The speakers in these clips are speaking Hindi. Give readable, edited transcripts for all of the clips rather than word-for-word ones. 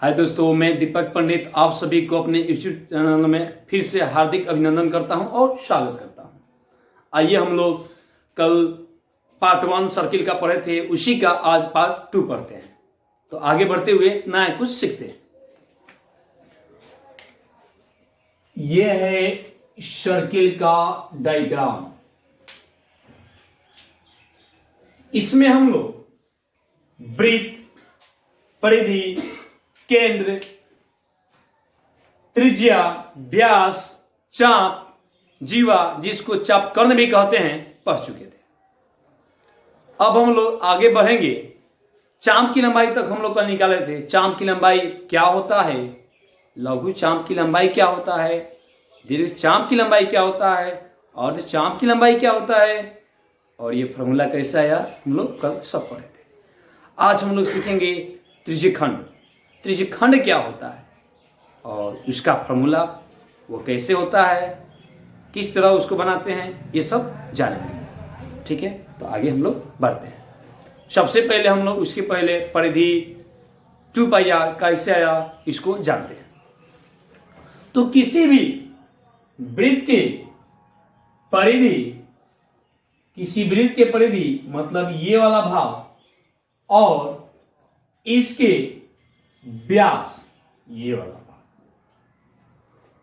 हाय दोस्तों, मैं दीपक पंडित आप सभी को अपने यूट्यूब चैनल में फिर से हार्दिक अभिनंदन करता हूं और स्वागत करता हूं। आइए हम लोग कल पार्ट 1 सर्किल का पढ़े थे, उसी का आज पार्ट 2 पढ़ते हैं। तो आगे बढ़ते हुए नया कुछ सीखते हैं। यह है सर्किल का डायग्राम। इसमें हम लोग वृत्त, परिधि, केंद्र, त्रिज्या, व्यास, चाप, जीवा, जिसको चाप कर्ण भी कहते हैं, पढ़ चुके थे। अब हम लोग आगे बढ़ेंगे। चाप की लंबाई तक हम लोग कल निकाले थे। चाप की लंबाई क्या होता है, लघु चाप की लंबाई क्या होता है, दीर्घ चाप की लंबाई क्या होता है, अर्ध चाप की लंबाई क्या होता है, और ये फॉर्मूला कैसा आया हम लोग कल सब पढ़े थे। आज हम लोग सीखेंगे त्रिज्यखंड। त्रिज्यखंड क्या होता है और उसका फॉर्मूला वो कैसे होता है, किस तरह उसको बनाते हैं, ये सब जानेंगे। ठीक है, तो आगे हम लोग बढ़ते हैं। सबसे पहले हम लोग उसके पहले परिधि 2πr कैसे आया इसको जानते हैं। तो किसी भी वृत्त के परिधि, किसी वृत्त के परिधि मतलब ये वाला भाग और इसके व्यास, ये वाला भाग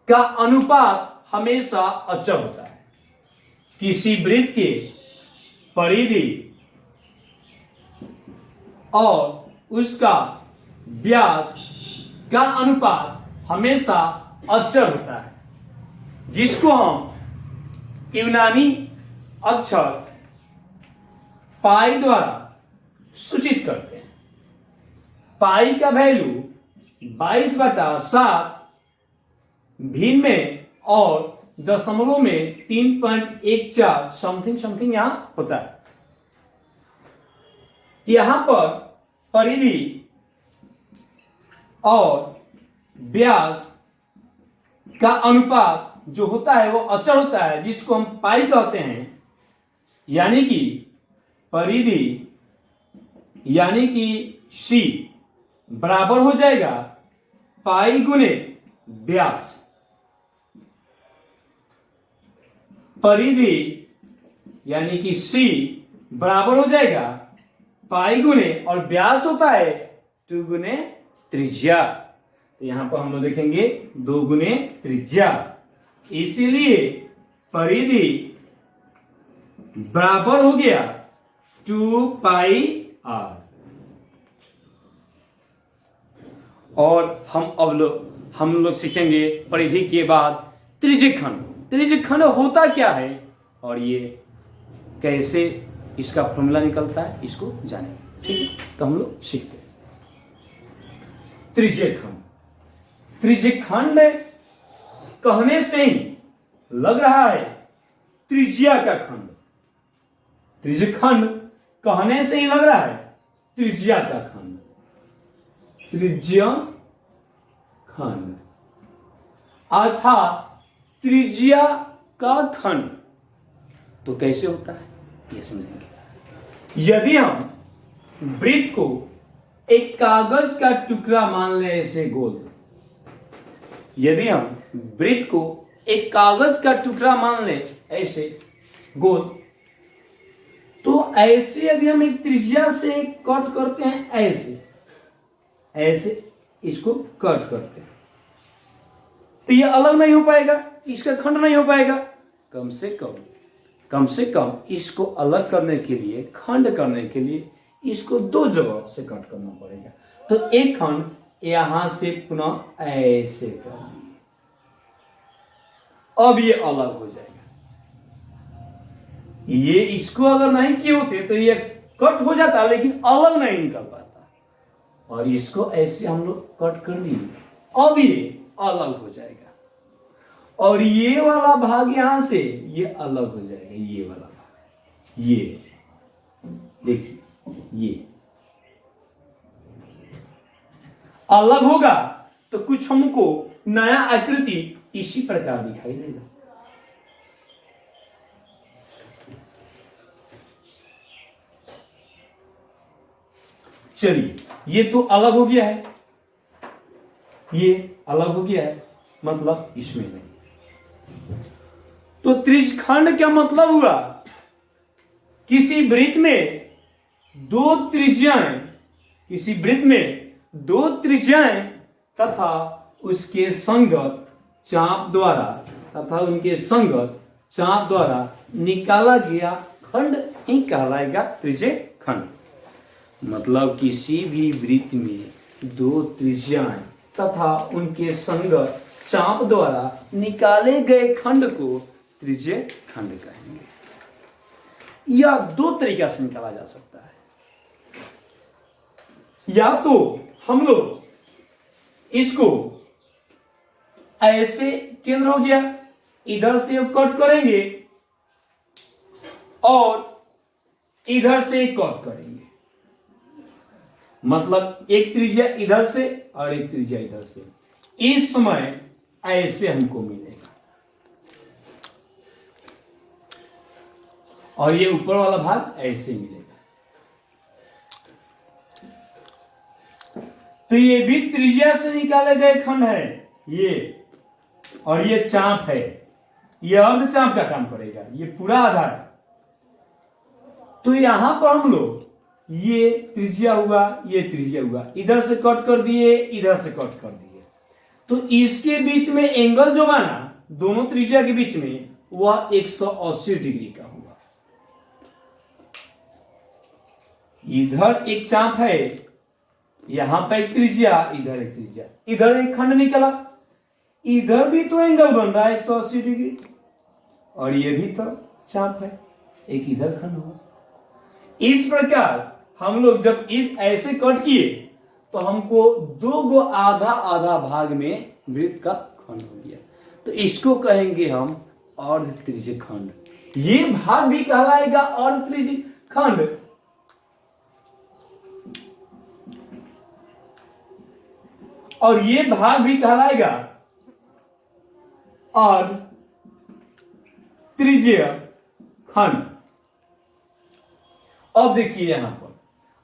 का अनुपात हमेशा अचल होता है। किसी वृत्त के परिधि और उसका व्यास का अनुपात हमेशा अचल होता है, जिसको हम यूनानी अक्षर पाई द्वारा सूचित करते हैं। पाई का वैल्यू 22/7 भिन्न में और दशमलव में 3.14 समथिंग यहां होता है। यहां पर परिधि और व्यास का अनुपात जो होता है वो अचल होता है, जिसको हम पाई कहते हैं। यानी कि परिधि यानी कि C बराबर हो जाएगा पाई गुने व्यास। परिधि यानी कि C बराबर हो जाएगा पाई गुने, और व्यास होता है 2 गुने त्रिज्या। तो यहां पर हम लोग देखेंगे 2 गुने त्रिज्या, इसीलिए परिधि बराबर हो गया 2πr। और हम लोग सीखेंगे परिधि के बाद त्रिज्यखंड। त्रिज्यखंड होता क्या है और ये कैसे इसका फॉर्मूला निकलता है, इसको जानेंगे। ठीक है, तो हम लोग सीखते हैं त्रिज्यखंड। त्रिज्यखंड कहने से ही लग रहा है त्रिज्या का खंड। त्रिज्यखंड कहने से ही लग रहा है त्रिज्या का खंड। त्रिज्या खंड अर्थात त्रिज्या का खंड। तो कैसे होता है ये समझेंगे। यदि हम वृत्त को एक कागज का टुकड़ा मान ले, ऐसे गोल, यदि हम वृत्त को एक कागज का टुकड़ा मान ले ऐसे गोल, तो ऐसे यदि हम एक त्रिज्या से कट करते हैं, ऐसे इसको कट करते हैं, तो ये अलग नहीं हो पाएगा, इसका खंड नहीं हो पाएगा। कम से कम इसको अलग करने के लिए, खंड करने के लिए इसको 2 जगह से कट करना पड़ेगा। तो एक खंड यहां से पुनः ऐसे कर दिए, अब ये अलग हो जाएगा। ये इसको अगर नहीं किए होते तो ये कट हो जाता, लेकिन अलग नहीं निकल पाता। और इसको ऐसे हम लोग कट कर दिए, अब ये अलग हो जाएगा। और ये वाला भाग यहां से ये अलग हो जाएगा। ये वाला भाग, ये देखिए, ये अलग होगा तो कुछ हमको नया आकृति इसी प्रकार दिखाई देगा। चलिए, ये तो अलग हो गया है। ये अलग हो गया है, मतलब इसमें नहीं। तो त्रिज्यखंड क्या मतलब हुआ? किसी वृत्त में दो त्रिज्याएं, किसी वृत्त में दो त्रिज्याएं तथा उसके संगत चाप द्वारा तथा उनके संगत चाप द्वारा निकाला गया खंड ही कहलाएगा त्रिज्य खंड। मतलब किसी भी वृत्त में दो त्रिज्याएं तथा उनके संगत चाप द्वारा निकाले गए खंड को त्रिज्य खंड कहेंगे। यह दो तरीका से निकाला जा सकता है। या तो हम लोग इसको ऐसे केंद्र हो गया, इधर से कट करेंगे और इधर से कट करेंगे, मतलब एक त्रिज्या इधर से और एक त्रिज्या इधर से। इस समय ऐसे हमको मिलेगा और ये ऊपर वाला भाग ऐसे मिलेगा। तो ये भी त्रिज्या से निकाले गए खंड है ये, और ये चाप है, ये अर्ध चाप का काम करेगा, ये पूरा आधार है। तो यहां पर हम लोग ये त्रिज्या हुआ, ये त्रिज्या हुआ, इधर से कट कर दिए, इधर से कट कर दिए, तो इसके बीच में एंगल जो बना दोनों त्रिज्या के बीच में वह 180 डिग्री का हुआ। इधर एक चाप है, यहां पर एक त्रिज्या, इधर एक त्रिज्या, इधर एक खंड निकला, इधर भी तो एंगल बन रहा है 180 डिग्री और ये भी तो चाप है, एक इधर खंड हुआ। इस प्रकार हम लोग जब इस ऐसे कट किए तो हमको दो गो आधा आधा भाग में वृत्त का खंड हो गया। तो इसको कहेंगे हम अर्ध त्रिज्य खंड। ये भाग भी कहलाएगा अर्ध त्रिज्य खंड। और ये भाग भी कहलाएगा अर्ध त्रिज्य खंड। अब देखिए यहां पर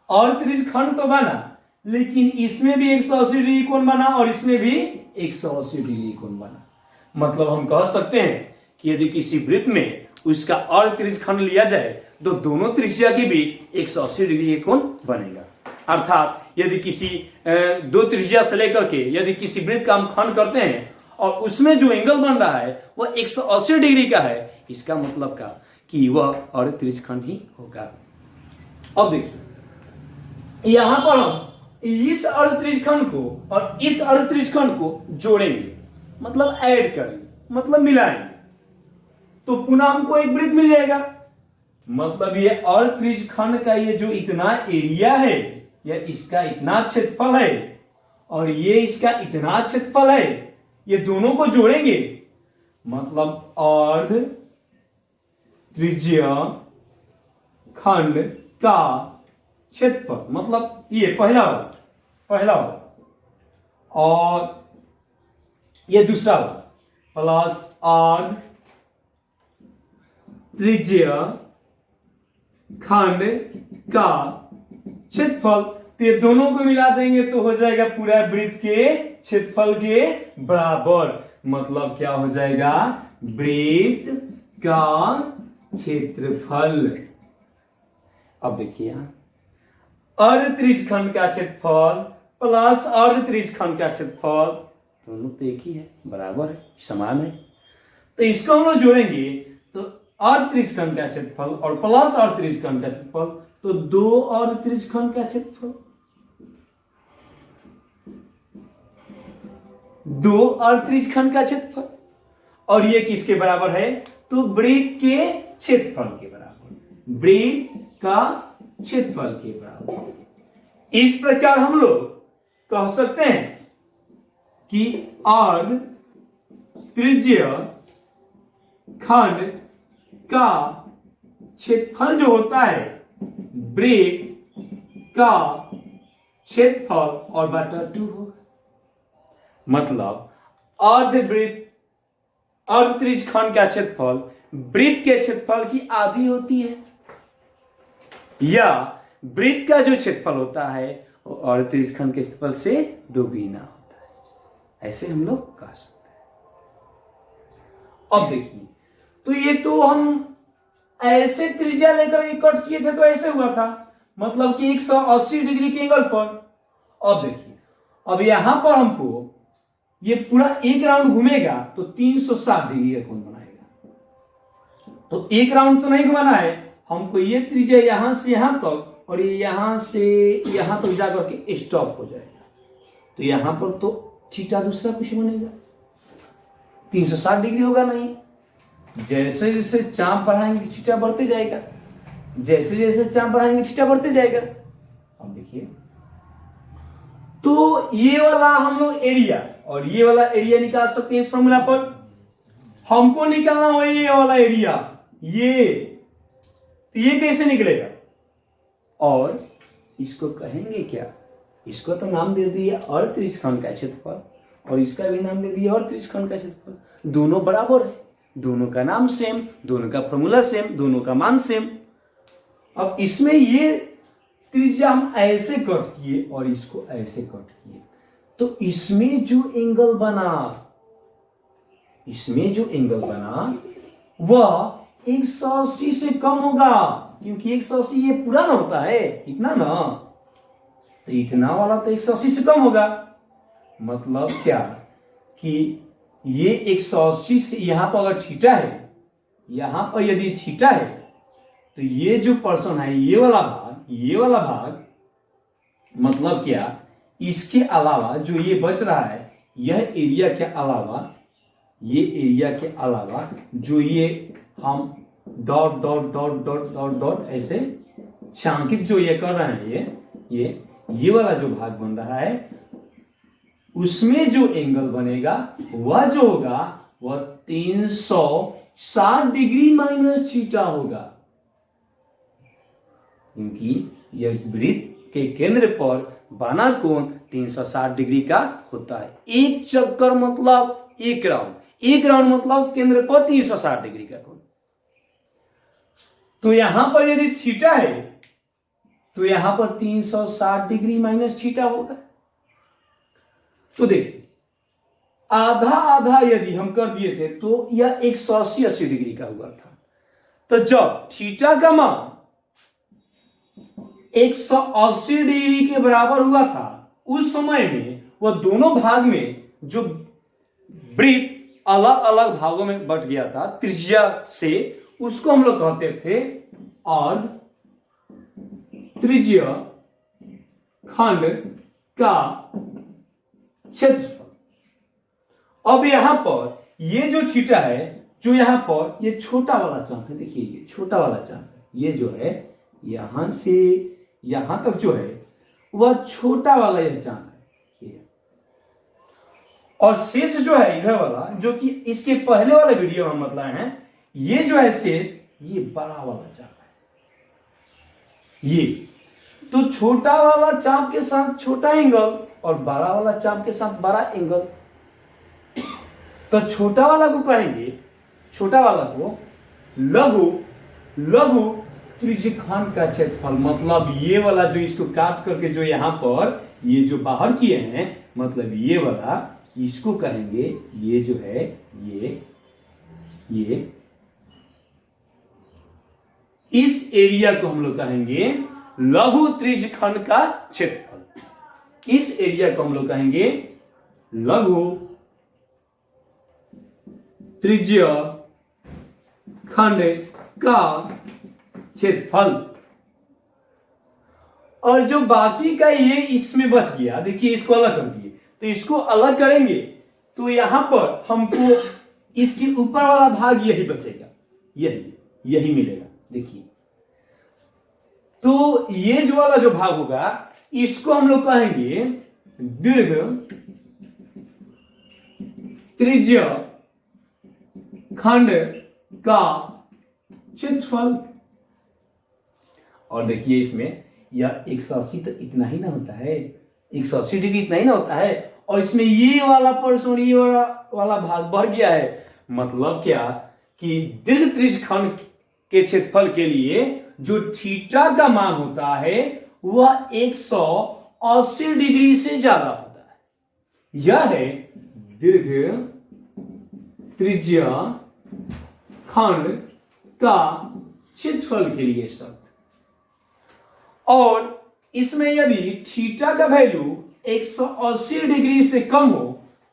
और त्रिज्य खंड तो बना, लेकिन इसमें भी 180 डिग्री कोण बना और इसमें भी 180 डिग्री कोण बना। मतलब हम कह सकते हैं कि यदि किसी वृत्त में उसका अर्ध त्रिज्य खंड लिया जाए तो दोनों त्रिज्या के बीच 180 डिग्री कोण बनेगा। अर्थात यदि किसी दो त्रिज्या से लेकर के यदि किसी वृत्त का हम खंड करते हैं और उसमें जो एंगल बन रहा है वह 180 डिग्री का है, इसका मतलब का कि वह अर्ध त्रिज्य खंड ही होगा। अब देखिए यहां पर हम इस अर्ध त्रिज्य खंड को और इस अर्ध त्रिज्य खंड को जोड़ेंगे, मतलब ऐड करेंगे, मतलब मिलाएंगे, तो पुनः हमको एक वृत्त मिल जाएगा। मतलब ये अर्ध त्रिज्य खंड का ये जो इतना एरिया है, या इसका इतना क्षेत्रफल है और ये इसका इतना क्षेत्रफल है, ये दोनों को जोड़ेंगे, मतलब अर्ध त्रिज्य खंड का क्षेत्रफल, मतलब ये पहला वाला और ये दूसरा वाला प्लस अर्ध त्रिज्य खंड का क्षेत्रफल। तो ये दोनों को मिला देंगे तो हो जाएगा पूरा वृत्त के क्षेत्रफल के बराबर। मतलब क्या हो जाएगा? वृत्त का क्षेत्रफल। अब देखिए यहां अर्ध त्रिज्य खंड का क्षेत्रफल प्लस अर्ध त्रिज्य खंड का क्षेत्रफल दोनों तो एक ही है, बराबर है, समान है। तो इसको हम लोग जोड़ेंगे तो अर्ध त्रिज्य खंड का क्षेत्रफल और प्लस अर्ध त्रिज्य खंड का क्षेत्रफल, तो दो अर्ध त्रिज्य खंड का क्षेत्रफल, दो अर्ध त्रिज्य खंड का क्षेत्रफल, और ये किसके बराबर है? तो वृत्त के क्षेत्रफल के बराबर, वृत्त का क्षेत्रफल के बराबर। इस प्रकार हम लोग कह सकते हैं कि अर्ध त्रिज्य खंड का क्षेत्रफल जो होता है वृत्त का क्षेत्रफल और बटा 2 होगा। मतलब अर्ध त्रिज्य खंड का क्षेत्रफल वृत्त के क्षेत्रफल की आधी होती है, या वृत्त का जो क्षेत्रफल होता है वो अर्ध त्रिज्य खंड के क्षेत्रफल से दोगुना होता है। ऐसे हम लोग कह सकते हैं। अब देखिए, तो ये तो हम ऐसे त्रिज्या लेकर ये कट किए थे तो ऐसे हुआ था, मतलब कि 180 डिग्री के एंगल पर। अब देखिए, अब यहां पर हमको ये पूरा एक राउंड घूमेगा तो 360 डिग्री का कोण बनाएगा। तो एक राउंड तो नहीं घुमाना है हमको, ये त्रिज्या यहां से यहां तक और ये यहां से यहां तक जाकर के स्टॉप हो जाएगा। तो यहां पर तो थीटा दूसरा कुछ बनेगा, 360 डिग्री होगा नहीं। जैसे जैसे चाप बढ़ाएंगे थीटा बढ़ते जाएगा, जैसे जैसे चाप बढ़ाएंगे थीटा बढ़ते जाएगा। अब देखिए, तो ये वाला हम लोग एरिया और ये वाला एरिया निकाल सकते हैं इस फॉर्मूला पर। हमको निकालना हो ये वाला एरिया, ये कैसे निकलेगा? और इसको कहेंगे क्या? इसको तो नाम दे दिया और त्रिज्यखंड का क्षेत्रफल, और इसका भी नाम दे दिया और त्रिज्यखंड का क्षेत्रफल। दोनों बराबर है, दोनों का नाम सेम, दोनों का फॉर्मूला सेम, दोनों का मान सेम। अब इसमें ये त्रिज्या हम ऐसे कट किए और इसको ऐसे कट किए, तो इसमें जो एंगल बना वह 180 से कम होगा, क्योंकि 180 ये पूरा ना होता है, इतना ना, तो इतना वाला तो 180 से कम होगा। मतलब क्या कि ये 180 से यहां पर अगर थीटा है, यहां पर यदि थीटा है, तो ये जो पर्सन है ये वाला भाग मतलब क्या, इसके अलावा जो ये बच रहा है, यह एरिया के अलावा जो ये हम dot dot dot dot dot dot ऐसे छांकित जो ये कर रहे हैं, ये वाला जो भाग बन रहा है, उसमें जो एंगल बनेगा वह जो होगा वह 360 डिग्री माइनस थीटा होगा, क्योंकि यह वृत्त के केंद्र पर बना कोण 360 डिग्री का होता है। एक चक्कर मतलब एक राउंड मतलब केंद्र पर 360 डिग्री का कोण। तो यहां पर यदि थीटा है तो यहां पर 360 डिग्री माइनस थीटा होगा। तो देखिए, आधा आधा यदि हम कर दिए थे तो यह 180 डिग्री का हुआ था। तो जब थीटा का मान 180 डिग्री के बराबर हुआ था, उस समय में वह दोनों भाग में जो वृत्त अलग अलग भागों में बट गया था त्रिज्या से, उसको हम लोग कहते थे अर्ध त्रिज्या खंड का क्षेत्रफल। अब यहां पर ये जो थीटा है, जो यहां पर ये छोटा वाला चाप है, देखिए ये छोटा वाला चाप है, ये जो है यहां से यहां तक जो है वह छोटा वाला यह चाप है, और शेष जो है इधर वाला, जो कि इसके पहले वाले वीडियो में हम बतलाए हैं, ये जो है शेष ये बड़ा वाला चाप है। ये तो छोटा वाला चाप के साथ छोटा एंगल और बड़ा वाला चाप के साथ बड़ा एंगल। तो छोटा वाला को कहेंगे, छोटा वाला को लघु त्रिज्यखंड का क्षेत्रफल। मतलब ये वाला जो इसको काट करके जो यहां पर ये जो बाहर किए हैं, मतलब ये वाला, इसको कहेंगे, ये जो है ये इस एरिया को हम लोग कहेंगे लघु त्रिज्यखंड का क्षेत्रफल। इस एरिया को हम लोग कहेंगे लघु त्रिज्य खंड का क्षेत्रफल। और जो बाकी का ये इसमें बच गया, देखिए इसको अलग कर दिए, तो इसको अलग करेंगे तो यहां पर हमको इसके ऊपर वाला भाग यही बचेगा, यही मिलेगा। देखिए, तो ये जो वाला जो भाग होगा इसको हम लोग कहेंगे दीर्घ त्रिज्य खंड का क्षेत्रफल। और देखिए इसमें यह 180 तो इतना ही ना होता है, 180 डिग्री इतना ही ना होता है, और इसमें ये वाला पर्सन ये वाला भाग बढ़ गया है। मतलब क्या कि दीर्घ त्रिज्यखंड के क्षेत्रफल के लिए जो थीटा का मान होता है वह 180 डिग्री से ज्यादा होता है। यह है दीर्घ त्रिज्या खंड का क्षेत्रफल के लिए शब्द। और इसमें यदि थीटा का वैल्यू 180 डिग्री से कम हो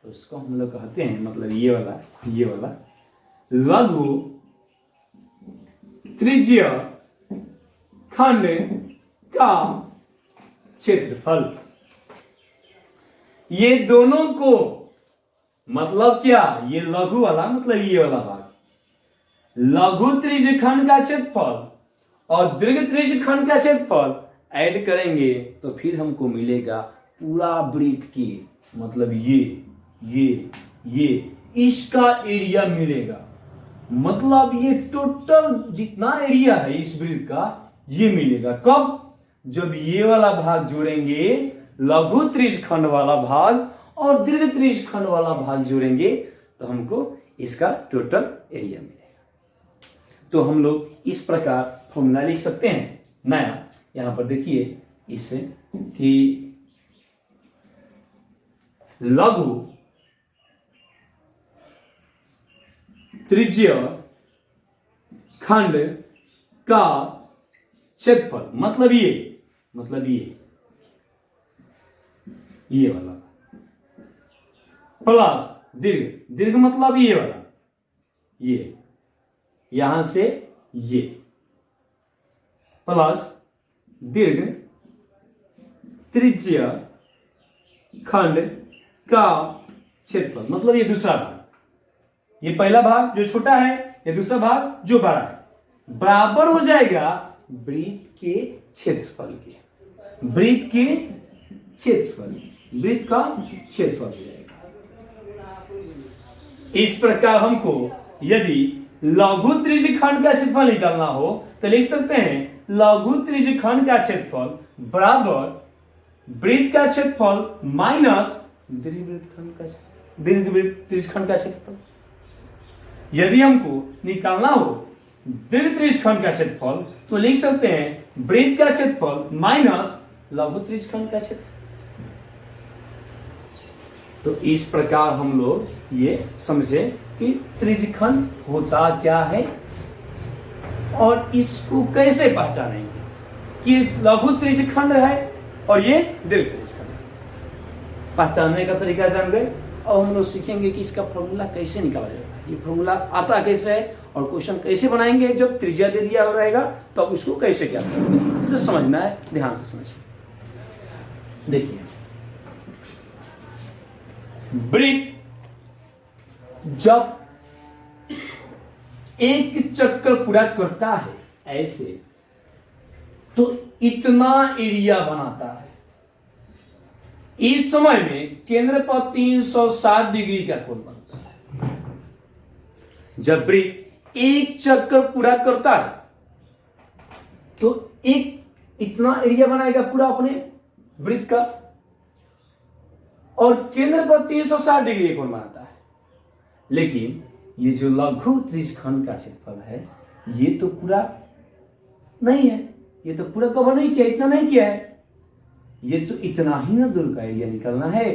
तो इसको हम लोग कहते हैं, मतलब ये वाला लघु त्रिज्या खंड का क्षेत्रफल। ये दोनों को मतलब क्या, ये लघु वाला मतलब ये वाला भाग लघु त्रिज्य खंड का क्षेत्रफल और दीर्घ त्रिज्य खंड का क्षेत्रफल ऐड करेंगे तो फिर हमको मिलेगा पूरा वृत्त की, मतलब ये इसका एरिया मिलेगा। मतलब ये टोटल जितना एरिया है इस वृत्त का ये मिलेगा। कब? जब ये वाला भाग जोड़ेंगे लघु त्रिज्य खंड वाला भाग और दीर्घ त्रिज्य खंड वाला भाग जोड़ेंगे तो हमको इसका टोटल एरिया मिलेगा। तो हम लोग इस प्रकार फॉर्मूला लिख सकते हैं नया। यहां पर देखिए इससे कि लघु त्रिज्य खंड का क्षेत्रफल मतलब ये वाला प्लस दीर्घ मतलब ये वाला, ये यहां से ये प्लस दीर्घ त्रिज्या खंड का क्षेत्रफल मतलब ये दूसरा भाग, ये पहला भाग जो छोटा है, ये दूसरा भाग जो बड़ा है, बराबर हो जाएगा वृत्त के क्षेत्रफल के। वृत्त के क्षेत्रफल, वृत्त का क्षेत्रफल हो जाएगा। इस प्रकार हमको यदि लघु त्रिज्य खंड का क्षेत्रफल निकालना हो तो लिख सकते हैं लघु त्रिज्य खंड का क्षेत्रफल बराबर वृत्त का क्षेत्रफल माइनस दीर्घ त्रिज्य खंड का क्षेत्रफल। यदि हमको निकालना हो दीर्घ त्रिज्य खंड का क्षेत्रफल तो लिख सकते हैं वृत्त का क्षेत्रफल माइनस लघु त्रिज्य खंड का क्षेत्रफल। तो इस प्रकार हम लोग ये समझे कि त्रिज्य खंड होता क्या है और इसको कैसे पहचानेंगे कि लघु त्रिज्य खंड है और ये दीर्घ त्रिज्य खंड है। पहचानने का तरीका जान गए। अब हम लोग सीखेंगे कि इसका फॉर्मूला कैसे निकाला जाता है, ये फॉर्मूला आता कैसे है और क्वेश्चन कैसे बनाएंगे। जब त्रिज्या दे दिया हो रहेगा तो अब उसको कैसे क्या करेंगे तो समझना है, ध्यान से समझिए। देखिए वृत्त जब एक चक्कर पूरा करता है ऐसे तो इतना एरिया बनाता है। इस समय में केंद्र पर 360 डिग्री का कोण बनता है। जब वृत्त एक चक्कर पूरा करता है तो एक इतना एरिया बनाएगा पूरा अपने वृत्त का और केंद्र पर 360 डिग्री का कोण बनाता है। लेकिन ये जो लघु त्रिज्य खंड का क्षेत्रफल है ये तो पूरा नहीं है, ये तो पूरा कवर नहीं किया, इतना नहीं किया है, ये तो इतना ही ना दूर का एरिया निकलना है।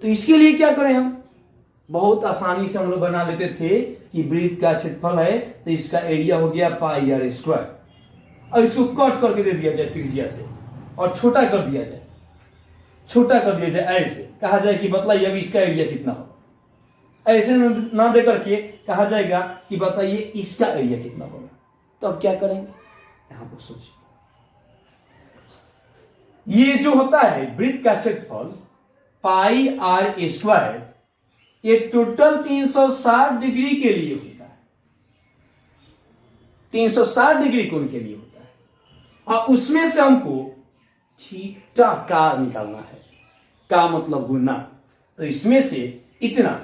तो इसके लिए क्या करें हम, बहुत आसानी से हम लोग बना लेते थे कि वृत्त का क्षेत्रफल है तो इसका एरिया हो गया पाई आर स्क्वायर। अब इसको कट करके दे दिया जाए त्रिज्या से और छोटा कर दिया जाए, ऐसे कहा जाए कि बताइए अभी इसका एरिया कितना हो। ऐसे ना दे करके कहा जाएगा कि बताइए इसका एरिया कितना होगा। तो अब क्या करेंगे, यहां पर सोचिए, ये जो होता है वृत्त का क्षेत्रफल पाई आर स्क्वायर, ये टोटल 360 डिग्री के लिए होता है, 360 डिग्री कोण के लिए होता है। और उसमें से हमको थीटा का निकालना है, का मतलब गुना। तो इसमें से इतना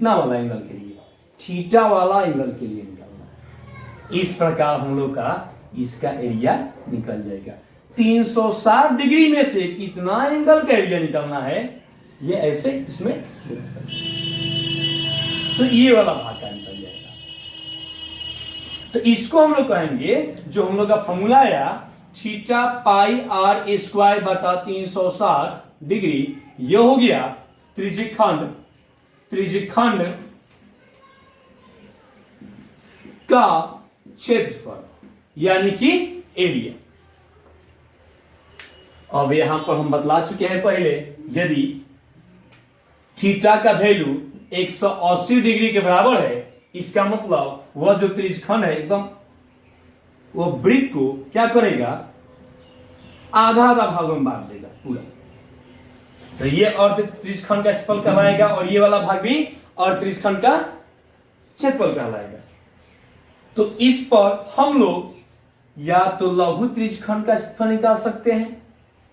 वाला एंगल के लिए, थीटा वाला एंगल के लिए निकालना है। इस प्रकार हम लोग का इसका एरिया निकल जाएगा। 360 डिग्री में से कितना एंगल का एरिया निकालना है ये ऐसे इसमें, तो ये वाला भाग का निकल जाएगा। तो इसको हम लोग कहेंगे, जो हम लोग का फॉर्मूला आया थीटा पाई आर स्क्वायर बटा 360 डिग्री, ये हो गया त्रिज्य खंड त्रिज्यखंड का क्षेत्रफल यानी कि एरिया। अब यहां पर हम बतला चुके हैं पहले, यदि थीटा का वैल्यू 180 डिग्री के बराबर है, इसका मतलब वह जो त्रिज्यखंड है एकदम वो वृत्त को क्या करेगा, आधा आधा भागों में बांट देगा पूरा। तो ये अर्ध त्रिज्यखंड का क्षेत्रफल कहलाएगा और ये वाला भाग भी अर्ध त्रिज्यखंड का क्षेत्रफल कहलाएगा। तो इस पर हम लोग या तो लघु त्रिज्यखंड का क्षेत्रफल निकाल सकते हैं,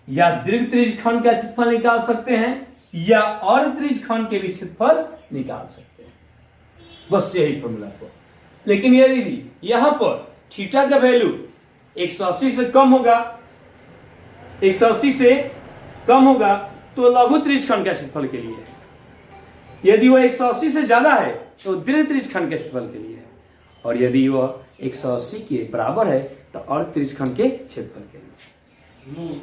या दीर्घ त्रिज्यखंड का क्षेत्रफल निकाल सकते हैं, या अर्ध त्रिज्यखंड के भी क्षेत्रफल निकाल सकते हैं। बस यही फॉर्मूला को। लेकिन यदि यहां पर थीटा का वैल्यू 180 से कम होगा, 180 से कम होगा तो लघु त्रिज्यखंड का क्षेत्रफल के लिए है। यदि वह 180 से ज्यादा है तो दीर्घ त्रिज्यखंड के क्षेत्रफल के लिए है, और यदि वह 180 के बराबर है तो अर्ध त्रिज्यखंड के क्षेत्रफल के लिए।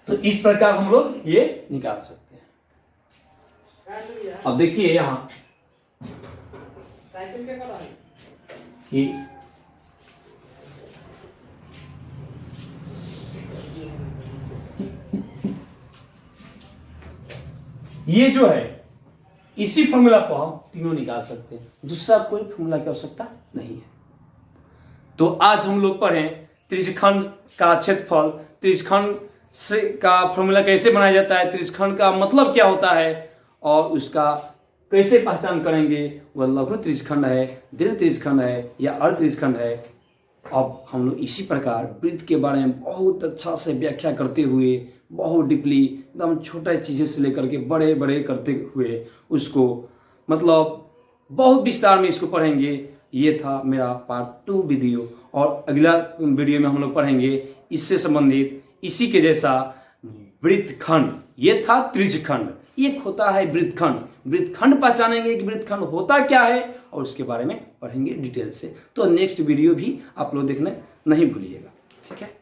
तो इस प्रकार हम लोग ये निकाल सकते हैं। अब देखिए यहां कि ये जो है इसी फॉर्मूला को हम तीनों निकाल सकते हैं, दूसरा कोई फॉर्मूला की आवश्यकता नहीं है। तो आज हम लोग पढ़े त्रिज्यखंड का क्षेत्रफल, त्रिज्यखंड से का फॉर्मूला कैसे बनाया जाता है, त्रिज्यखंड का मतलब क्या होता है और उसका कैसे पहचान करेंगे, वह लघु त्रिज्यखंड है, दीर्घ त्रिज्यखंड है या अर्ध त्रिज्यखंड है। अब हम लोग इसी प्रकार वृत्त के बारे में बहुत अच्छा से व्याख्या करते हुए, बहुत डीपली एकदम छोटे चीज़ें से लेकर के बड़े बड़े करते हुए उसको मतलब बहुत विस्तार में इसको पढ़ेंगे। ये था मेरा पार्ट 2 वीडियो, और अगला वीडियो में हम लोग पढ़ेंगे इससे संबंधित इसी के जैसा वृत्तखंड। ये था त्रिज्यखंड, एक होता है वृत्तखंड। वृत्तखंड पहचानेंगे कि वृत्तखंड होता क्या है और उसके बारे में पढ़ेंगे डिटेल से। तो नेक्स्ट वीडियो भी आप लोग देखना नहीं भूलिएगा, ठीक है।